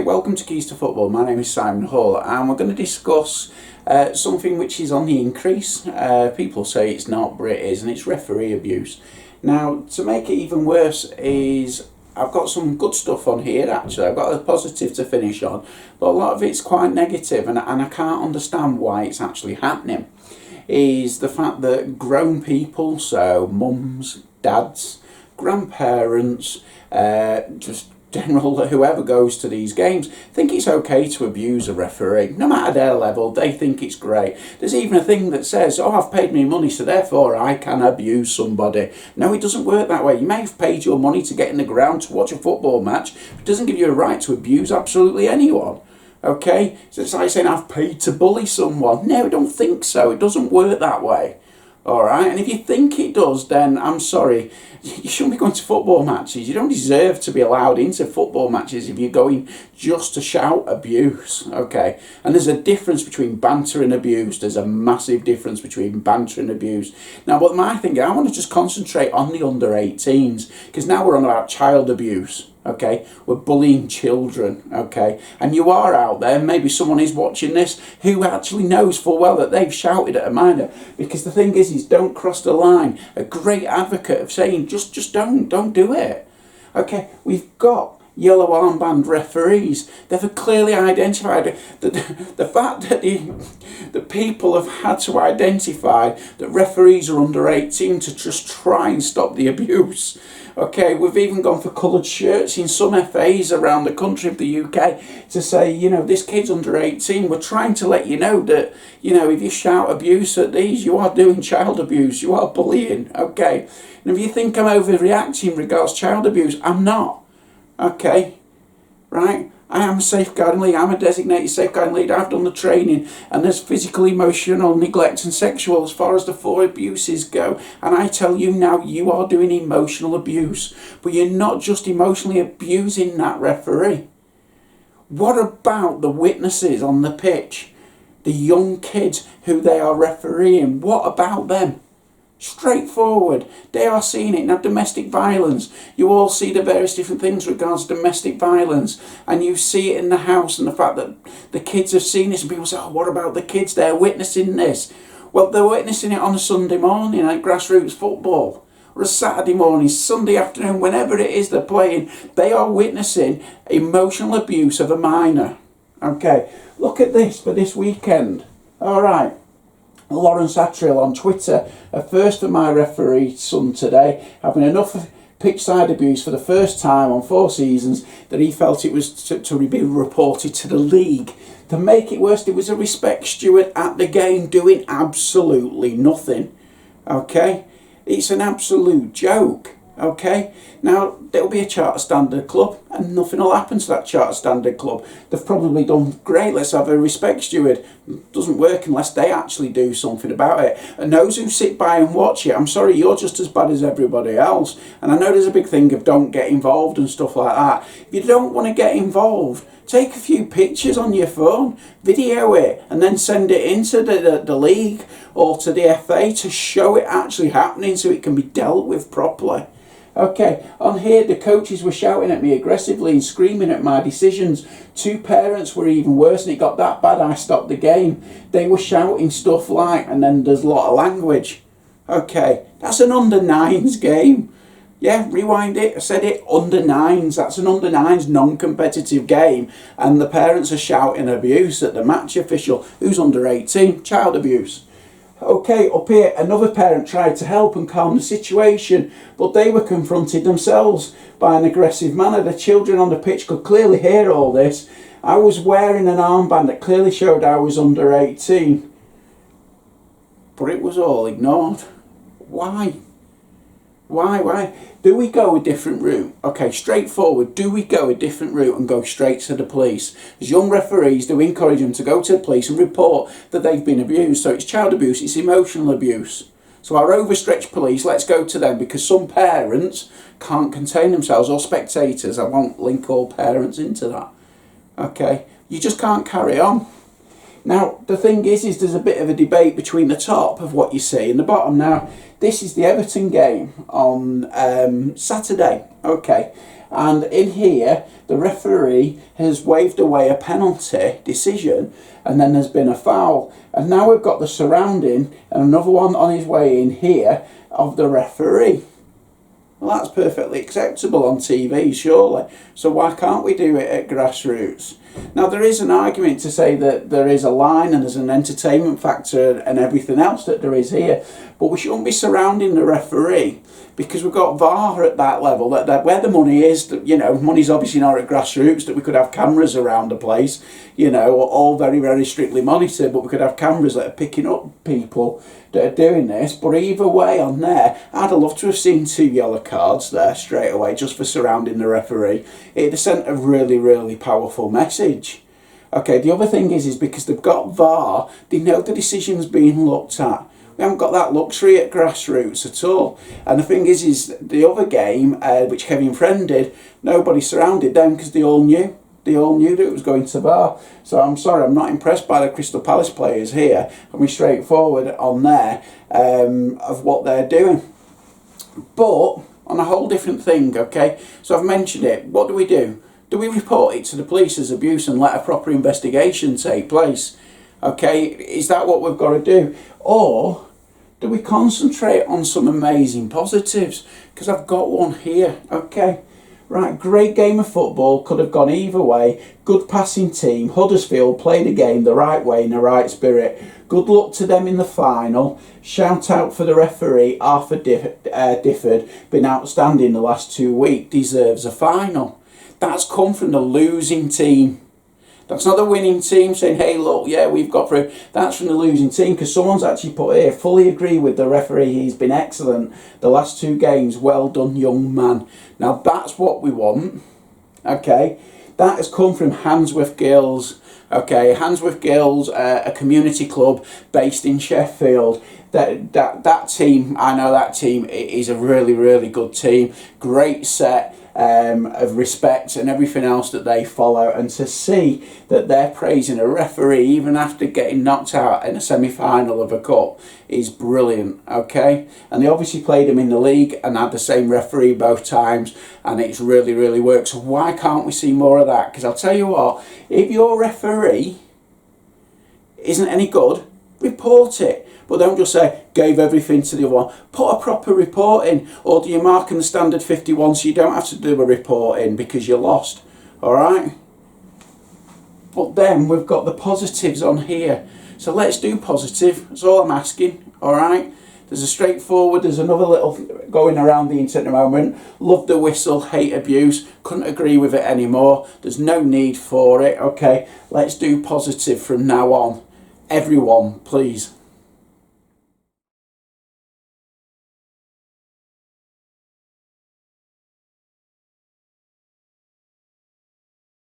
welcome to Keys to Football. My name is Simon Hall and we're going to discuss something which is on the increase. People say it's not, but it is, and it's referee abuse. Now, to make it even worse is I've got some good stuff on here actually. I've got a positive to finish on, but a lot of it's quite negative, and I can't understand why it's actually happening. Is the fact that grown people, so mums, dads, grandparents, just general whoever goes to these games, think it's okay to abuse a referee. No matter their level, they think it's great. There's even a thing that says, oh, I've paid me money, so therefore I can abuse somebody. No, it doesn't work that way. You may have paid your money to get in the ground to watch a football match, but it doesn't give you a right to abuse absolutely anyone. Okay? So it's like saying I've paid to bully someone. No, I don't think so. It doesn't work that way. Alright, and if you think it does, then I'm sorry, you shouldn't be going to football matches. You don't deserve to be allowed into football matches if you're going just to shout abuse, okay? And there's a difference between banter and abuse. There's a massive difference between banter and abuse. Now, what my thing is, I want to just concentrate on the under 18s, because now we're on about child abuse. Okay, we're bullying children, okay, and you are out there, maybe someone is watching this who actually knows full well that they've shouted at a minor, because the thing is don't cross the line. A great advocate of saying just don't do it. Okay, we've got yellow armband referees. They've clearly identified the fact that the people have had to identify that referees are under 18 to just try and stop the abuse. Okay, we've even gone for coloured shirts in some FAs around the country of the UK to say, you know, this kid's under 18. We're trying to let you know that, you know, if you shout abuse at these, you are doing child abuse, you are bullying, okay? And if you think I'm overreacting in regards to child abuse, I'm not. Okay, right? I am a safeguarding leader. I'm a designated safeguarding leader. I've done the training, and there's physical, emotional, neglect and sexual as far as the 4 abuses go. And I tell you now, you are doing emotional abuse, but you're not just emotionally abusing that referee. What about the witnesses on the pitch? The young kids who they are refereeing, what about them? Straightforward. They are seeing it. Now, domestic violence, you all see the various different things regards to domestic violence, and you see it in the house, and the fact that the kids have seen this, and people say, oh, what about the kids? They're witnessing this. Well, they're witnessing it on a Sunday morning at grassroots football, or a Saturday morning, Sunday afternoon, whenever it is they're playing. They are witnessing emotional abuse of a minor. Okay, look at this for this weekend. All right. Lawrence Attrill on Twitter, a first for my referee son today, having enough of pitchside abuse for the first time on 4 seasons that he felt it was to be reported to the league. To make it worse, there was a respect steward at the game doing absolutely nothing. Okay? It's an absolute joke. Okay, now there'll be a Charter Standard club and nothing will happen to that Charter Standard club. They've probably done great, let's have a respect steward. It doesn't work unless they actually do something about it. And those who sit by and watch it, I'm sorry, you're just as bad as everybody else. And I know there's a big thing of don't get involved and stuff like that. If you don't want to get involved, take a few pictures on your phone, video it, and then send it into the league or to the FA to show it actually happening so it can be dealt with properly. Okay, on here the coaches were shouting at me aggressively and screaming at my decisions. 2 parents were even worse, and it got that bad I stopped the game. They were shouting stuff like, and then there's a lot of language. Okay, that's an under 9s game. Yeah, rewind it, I said it, under 9s. That's an under 9s non-competitive game, and the parents are shouting abuse at the match official who's under 18, child abuse. Okay, up here, another parent tried to help and calm the situation, but they were confronted themselves by an aggressive manner. The children on the pitch could clearly hear all this. I was wearing an armband that clearly showed I was under 18, but it was all ignored. Why? Why? Do we go a different route? Okay, straightforward. Do we go a different route and go straight to the police? As young referees, do we encourage them to go to the police and report that they've been abused? So it's child abuse, it's emotional abuse. So our overstretched police, let's go to them, because some parents can't contain themselves, or spectators. I won't link all parents into that. Okay, you just can't carry on. Now, the thing is there's a bit of a debate between the top of what you see and the bottom. Now, this is the Everton game on Saturday, okay, And in here, the referee has waved away a penalty decision, and then there's been a foul. And now we've got the surrounding and another one on his way in here of the referee. Well, that's perfectly acceptable on TV, surely. So why can't we do it at Grassroots? Now, there is an argument to say that there is a line and there's an entertainment factor and everything else that there is here, but we shouldn't be surrounding the referee, because we've got VAR at that level, that where the money is, you know, money's obviously not at Grassroots, that we could have cameras around the place, you know, all very, very strictly monitored, but we could have cameras that are picking up people that are doing this. But either way on there, I'd have loved to have seen 2 yellow cards there straight away just for surrounding the referee. It'd have sent a really, really powerful message. Okay, the other thing is because they've got VAR, they know the decision's being looked at. We haven't got that luxury at Grassroots at all. And the thing is the other game, which Kevin Friend did, nobody surrounded them because they all knew. They all knew that it was going to VAR. So I'm sorry, I'm not impressed by the Crystal Palace players here. I'll be straightforward on there of what they're doing. But on a whole different thing, okay? So I've mentioned it. What do? Do we report it to the police as abuse and let a proper investigation take place? Okay, is that what we've got to do? Or do we concentrate on some amazing positives? Because I've got one here, okay? Right, great game of football, could have gone either way. Good passing team. Huddersfield played a game the right way in the right spirit. Good luck to them in the final. Shout out for the referee, Arthur Difford. Been outstanding the last 2 weeks. Deserves a final. That's come from the losing team. That's not the winning team saying, hey, look, yeah, we've got through. That's from the losing team, because someone's actually put here, fully agree with the referee, he's been excellent the last 2 games. Well done, young man. Now, that's what we want, okay? That has come from Handsworth Girls, okay? Handsworth Girls, a community club based in Sheffield. That team, I know that team is a really, really good team. Great set of respect and everything else that they follow, and to see that they're praising a referee even after getting knocked out in a semi-final of a cup is brilliant, okay? And they obviously played him in the league and had the same referee both times, and it's really, really worked. So why can't we see more of that? Because I'll tell you what, if your referee isn't any good, report it. But don't just say, gave everything to the other one. Put a proper report in. Or do you mark in the standard 51 so you don't have to do a report in because you lost? Alright? But then we've got the positives on here. So let's do positive. That's all I'm asking. Alright? There's a straightforward, there's another little going around the internet at the moment. Love the whistle, hate abuse. Couldn't agree with it anymore. There's no need for it. Okay? Let's do positive from now on. Everyone, please.